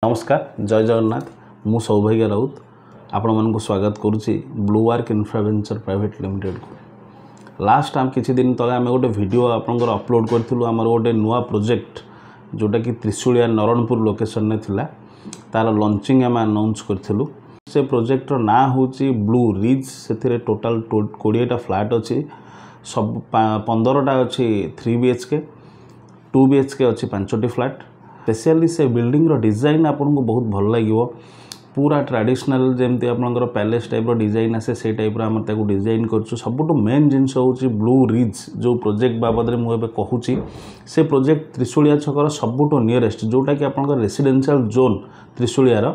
नमस्कार जय जगन्नाथ मु सौभाग्य राउत आपण मानक स्वागत करुच्ची ब्लू आर्क इन्फ्रावेंचर प्राइवेट लिमिटेड को लास्ट आम किसी दिन तले आम गोटे वीडियो आपंकर अपलोड करूँ आमर गोटे नुआ प्रोजेक्ट जोटा कि त्रिशूलिया नरणपुर लोकेशन में थिला तार लॉन्चिंग आम अनाउंस करूँ से प्रोजेक्टर ना हूँ ब्लू रिज से टोटाल 20टा फ्लैट अच्छी सब 15टा अच्छी 3 BHK 2 BHK अच्छी 5टी फ्लैट स्पेशली से बिल्डिंग रो डिजाइन आपको बहुत भल लगे पूरा ट्रेडिशनल जमती आपंकर पैलेस टाइप डिजाइन आसे से टाइप आम डिजाइन करूँ सबुठ मेन जिनस हूँ ब्लू रिज जो प्रोजेक्ट बाबद में मुझे कहूँ से प्रोजेक्ट त्रिशूलिया छकर सबुठ नियरेस्ट जोटा कि आप रेसिडेंशियल जोन त्रिशूलियार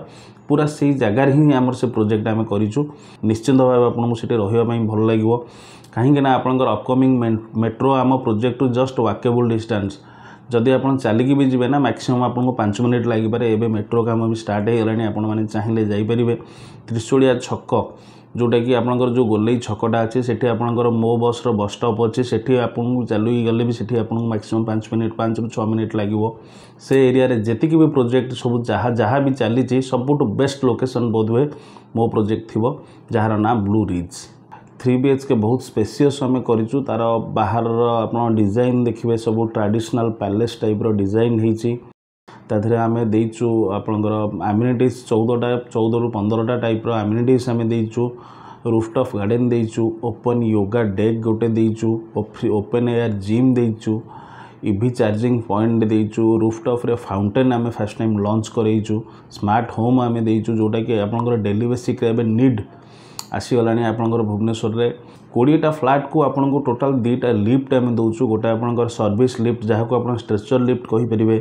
पूरा से जगार ही आमर से प्रोजेक्ट आम करूँ निश्चिंत भाव आपको से रही भल लगे कहीं आपंकर अपकमिंग मेट्रो आम प्रोजेक्ट जस्ट वाकेबल डिस्टेंस जदि आप चलिकी भी जी ना मैक्सिमम आपको 5 मिनिट लगे एवं मेट्रो काम भी स्टार्ट हो गला आपने चाहिए जापर त्रिशूलिया छक जोटा कि आपंकर जो गोलई छकटा अच्छी से आपंकर मो बस बस स्टॉप अच्छी से आपको चलू गले भी से आपको मैक्सिमम 5 मिनिट 5 ରୁ 6 मिनिट लगे से एरिया जति भी प्रोजेक्ट सब जहाँ भी चली सबुठ बेस्ट लोकेशन बोध हुए मो प्रोजेक्ट थी जार ना ब्लू रिज 3 BHK बहुत स्पेसियस आम करूँ तार बाहर आप डिजाइन देखिए सब ट्रेडिशनल पैलेस टाइप डिजाइन होती आम देचु आपंकर एम्यूनिटीज 14 ରୁ 15टा टाइप एम्यूनिटीज आम देचु रूफटॉप गार्डन देचु ओपन योगा डेक गोटे देचु ओपन एयर जिम देचु ईवी चार्जिंग पॉइंट देचु रूफटॉप रे फाउंटेन आम फर्स्ट टाइम लॉन्च करेचु स्मार्ट होम आम देचु जोटा कि आपंकर डेली बेसिक नीड आसीगला आपंकर भुवनेश्वर में 20टा फ्लैट को आपन को टोटाल 2टा लिफ्ट आम दौचु गोटे आपंकर सर्विस लिफ्ट जहाँ को आप स्ट्रेचर लिफ्ट कहींपर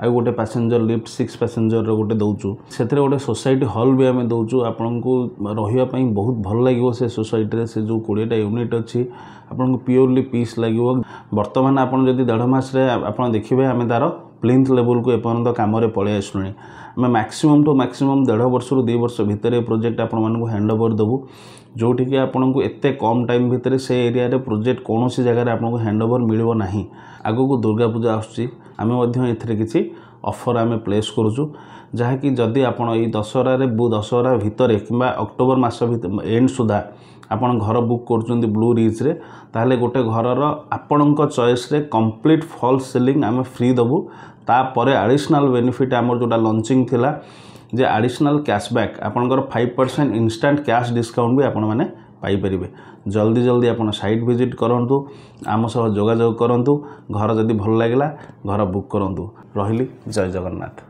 आउ गोटे पैसेंजर लिफ्ट 6 पैसेंजर गोटे दौचु से गोटे सोसाइटी हॉल भी आम दौचु आपन को रही बहुत भल लगे से सोसाइटी से जो 20टा यूनिट अच्छी आपन को प्योरली पीस लगे बर्तमान आपन जदि 1.5 मास आप देखिए आम तार प्लिंथ लेवल को एपर्यंत कम पलि आसलुँ आम मैक्सिमम टू मैक्सिमम 1.5 वर्ष ରୁ 2 वर्ष भितर प्रोजेक्ट आपण मानक हैंड ओवर देवु जोटि कि आपन को एते कम टाइम भितर से एरिया रे प्रोजेक्ट कौन सी जगह आपन को हैंड ओवर मिलिबो नाही आगो को दुर्गा पूजा आसुची आम एथरे किसी ऑफर आम प्लेस करूँ जहाँ कि जदि आपण ये दशहरा भितर कि अक्टोबर मास एंड सुधा आपन घर बुक कर ब्लू रिज रे ताहले गोटे घरर आपण चॉइस रे कंप्लीट फॉल्स सेलिंग आम फ्री दबु तापर एडिशनल बेनिफिट आमर जोटा लॉन्चिंग थिला जे एडिशनल कैशबैक आपनकर 5% इंस्टेंट कैश डिस्काउंट भी आपण माने पाई परिबे जल्दी जल्दी आपण साइट विजिट करंतु आम सह जोगाजोग करंतु घर जदि भल लागला घर बुक करंतु रहिली जय जगन्नाथ।